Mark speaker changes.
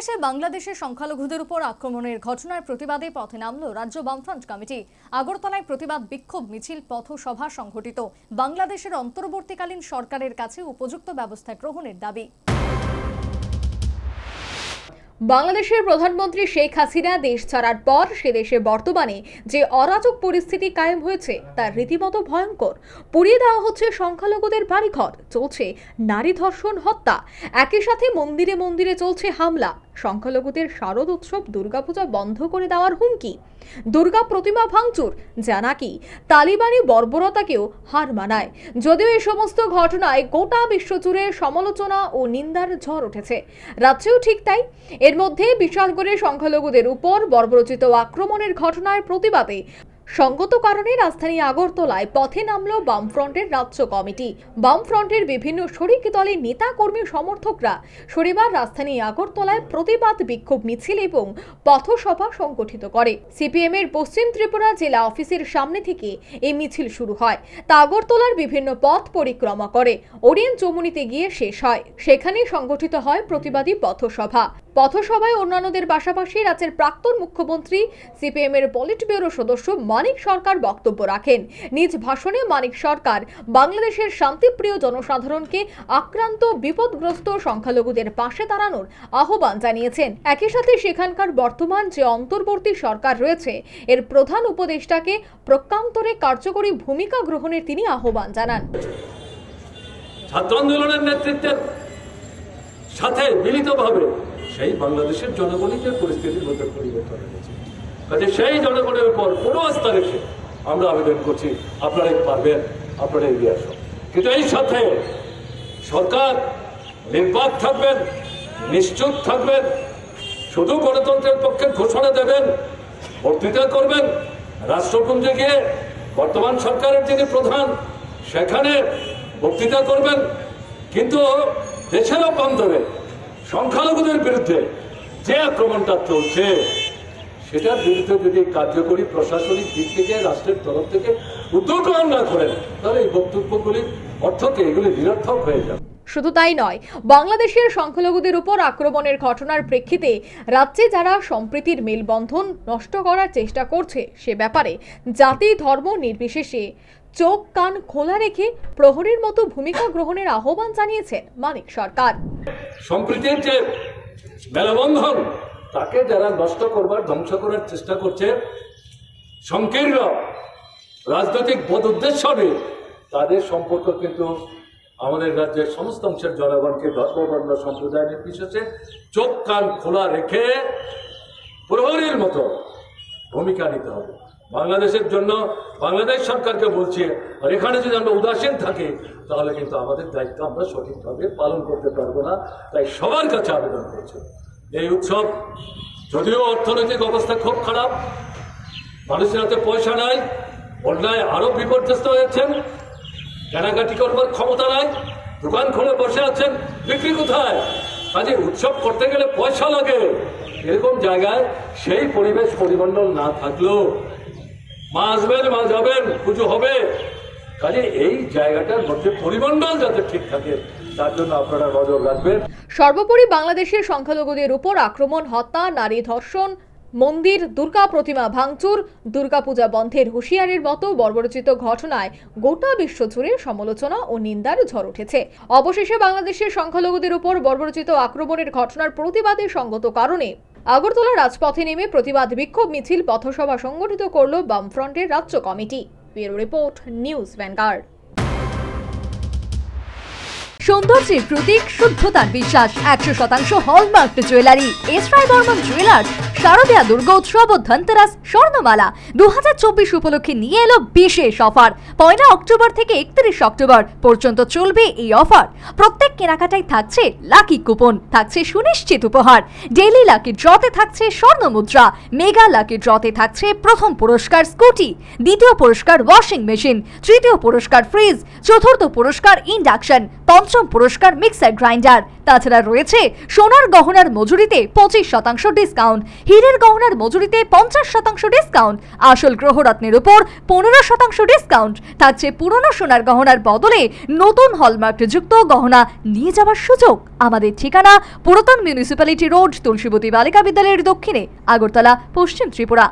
Speaker 1: অবশেষে বাংলাদেশের সংখ্যালঘুদের উপর আক্রমণের ঘটনার প্রতিবাদে পথে নামল রাজ্য বামফ্রন্ট কমিটি। আগরতলায় প্রতিবাদ বিক্ষোভ মিছিল, পথসভা সংঘটিত। বাংলাদেশের অন্তর্বর্তীকালীন সরকারের কাছে উপযুক্ত ব্যবস্থা গ্রহণের দাবি। বাংলাদেশের প্রধানমন্ত্রী শেখ হাসিনা দেশ ছাড়ার পর সে দেশে বর্তমানে যে অরাজক পরিস্থিতি কায়েম হয়েছে তা রীতিমতো ভয়ঙ্কর। পুড়িয়ে দেওয়া হচ্ছে সংখ্যালঘুদের বাড়িঘর, চলছে নারী ধর্ষণ, হত্যা, একই সাথে মন্দিরে মন্দিরে চলছে হামলা। সংখ্যালঘুদের শারদ উৎসব দুর্গাপূজা বন্ধ করে দেওয়ার হুমকি, দুর্গা প্রতিমা ভাঙচুর, যা নাকি তালিবানি বর্বরতাকেও হার মানায়। যদিও এই সমস্ত ঘটনায় গোটা বিশ্বজুড়ে সমালোচনা ও নিন্দার ঝড় উঠেছে, রাজ্যেও ঠিক তাই। এর মধ্যে বিশাল করে সংখ্যালঘুদের উপর বর্বরোচিত আক্রমণের ঘটনার প্রতিবাদে সঙ্গত কারণে রাজধানী আগরতলায় পথে নামল বামফ্রন্টের রাজ্য কমিটি। বামফ্রন্টের বিভিন্ন শরিক দলের নেতা কর্মী সমর্থকরা শনিবার রাজধানী আগরতলায় প্রতিবাদ বিক্ষোভ মিছিল এবং পথসভা সংগঠিত করে। সিপিএম এর পশ্চিম ত্রিপুরা জেলা অফিসের সামনে থেকে এই মিছিল শুরু হয়, তা আগরতলার বিভিন্ন পথ পরিক্রমা করে ওরিয়েন্ট চৌমুনিতে গিয়ে শেষ হয়। সেখানে সংগঠিত হয় প্রতিবাদী পথসভা। পথসভায় অন্যান্যদের পাশাপাশি রাজ্যের প্রাক্তন মুখ্যমন্ত্রী, সিপিএম এর পলিট ব্যুরো সদস্য মানিক সরকার বক্তব্য রাখেন। নিজ ভাষণে মানিক সরকার বাংলাদেশের শান্তিপ্রিয় জনসাধারণকে আক্রান্ত বিপদগ্রস্ত সংখ্যালঘুদের পাশে দাঁড়ানোর আহ্বান জানিয়েছেন। একই সাথে সেখানকার বর্তমান যে অন্তর্বর্তী সরকার রয়েছে এর প্রধান উপদেষ্টাকে প্রকান্তরে কার্যকরী ভূমিকা গ্রহণের তিনি আহ্বান জানান।
Speaker 2: ছাত্র আন্দোলনের নেতৃত্বের সাথে মিলিতভাবে সেই বাংলাদেশের জনগণই যে পরিস্থিতির মধ্যে পরিবর্তন হয়েছে, কাজে সেই জনগণের উপর পুরো আস্থা রেখে আমরা আবেদন করছি, আপনারাই পারবেন, আপনারা এগিয়ে আসুন। কিন্তু এই সাথে সরকার নির্বাক থাকবেন, নিশ্চুপ থাকবেন, শুধু গণতন্ত্রের পক্ষে ঘোষণা দেবেন, বক্তৃতা করবেন, রাষ্ট্রপুঞ্জে গিয়ে বর্তমান সরকারের যিনি প্রধান সেখানে বক্তৃতা করবেন, কিন্তু দেশের অভ্যন্তরে সংখ্যালঘুদের বিরুদ্ধে যে আক্রমণটা চলছে সেটার বিরুদ্ধে যদি কার্যকরী প্রশাসনিক দিক থেকে রাষ্ট্রের তরফ থেকে উদ্যোগ গ্রহণ না করেন তাহলে এই বক্তব্যগুলির অর্থকে এগুলি নিরর্থক হয়ে যাবে।
Speaker 1: শুধু তাই নয়, বাংলাদেশের সংখ্যালঘুদের উপর আক্রমণের ঘটনার প্রেক্ষিতে রাজ্যে যারা সম্প্রীতির মেলবন্ধন নষ্ট করার চেষ্টা করছে সে ব্যাপারে জাতি ধর্ম নির্বিশেষে চোখ কান খোলা রেখে প্রহরীর মতো ভূমিকা গ্রহণের আহ্বান জানিয়েছেন মানিক সরকার।
Speaker 2: সম্প্রীতির যে মেলবন্ধন তাকে যারা নষ্ট করবার, ধ্বংস করার চেষ্টা করছে, সংকীর্ণ রাজনৈতিক বোধ উদ্দেশ্য নিয়ে তাদের সম্পর্ক কিন্তু আমাদের রাজ্যের সমস্ত অংশের জনগণকে ধর্ম বর্ণ সম্প্রদায় নির্বিশেষে চোখ কান খোলা রেখে প্রহরীর মতো ভূমিকা নিতে হবে বাংলাদেশের জন্য। বাংলাদেশ সরকারকে বলছি, আর এখানে যদি আমরা উদাসীন থাকি তাহলে কিন্তু আমাদের দায়িত্ব আমরা সঠিকভাবে পালন করতে পারবো না। তাই সবার কাছে আবেদন করছি, এই উৎসব যদিও অর্থনৈতিক অবস্থা খুব খারাপ, মানুষের হাতে পয়সা নাই, বন্যায় আরো বিপর্যস্ত হয়েছেন, কেনাকাটি করবার ক্ষমতা নাই, দোকান খুলে বসে আছেন, বিক্রি কোথায়? কাজে উৎসব করতে গেলে পয়সা লাগে। এরকম জায়গায় সেই পরিবেশ পরিমণ্ডল না থাকলেও মা আসবেন, মা যাবেন, পুজো হবে, কাজে এই জায়গাটার মধ্যে পরিমণ্ডল যাতে ঠিক থাকে তার জন্য আপনারা নজর রাখবেন।
Speaker 1: সর্বোপরি বাংলাদেশের সংখ্যালঘুদের উপর আক্রমণ, হত্যা, নারী ধর্ষণ, মন্দির, দুর্গা প্রতিমা ভাঙচুর, দুর্গাপূজা বন্ধের হুঁশিয়ারির মতো বর্বরোচিত ঘটনায় গোটা বিশ্বজুড়ে সমালোচনা ও নিন্দার ঝড় উঠেছে। অবশেষে বাংলাদেশের সংখ্যালঘুদের উপর বর্বরোচিত আক্রমণের ঘটনার প্রতিবাদে সঙ্গত কারণে আগরতলা রাজপথে নেমে প্রতিবাদ বিক্ষোভ মিছিল, পথসভা সংগঠিত করল বামফ্রন্টের রাজ্য committee. Bureau report, news vanguard.
Speaker 3: সৌন্দর্যের প্রতীক, শুদ্ধতার বিশ্বাস, 100% hallmark jewellery. S Roy Barman jewellers শারদীয়া দুর্গোৎসব ও ধনতেরাস স্বর্ণমালা 2024 উপলক্ষে নিয়ে এলো বিশেষ অফার। 1 অক্টোবর থেকে 31 অক্টোবর পর্যন্ত চলবে এই অফার। প্রত্যেক কেনাকাটায় থাকছে লাকি কুপন, থাকছে সুনিশ্চিত উপহার। ডেইলি লাকি ড্রতে থাকছে স্বর্ণ মুদ্রা, মেগা লাকি ড্রতে থাকছে প্রথম পুরস্কার স্কুটি, দ্বিতীয় পুরস্কার ওয়াশিং মেশিন, তৃতীয় পুরস্কার ফ্রিজ, চতুর্থ পুরস্কার ইন্ডাকশন, পঞ্চম পুরস্কার মিক্সার গ্রাইন্ডার, তাছাড়া রয়েছে সোনার গহনার মজুরিতে 25% ডিসকাউন্ট, হীরের গহনার মজুরিতে 50% ডিসকাউন্ট, আসল গ্রহরত্নের উপর 15% ডিসকাউন্ট থাকছে। পুরনো সোনার গহনার বদলে নতুন হলমার্কযুক্ত গহনা নিয়ে যাওয়ার সুযোগ। আমাদের ঠিকানা পুরাতন মিউনিসিপ্যালিটি রোড, তুলসীবতী বালিকা বিদ্যালয়ের দক্ষিণে, আগরতলা, পশ্চিম ত্রিপুরা।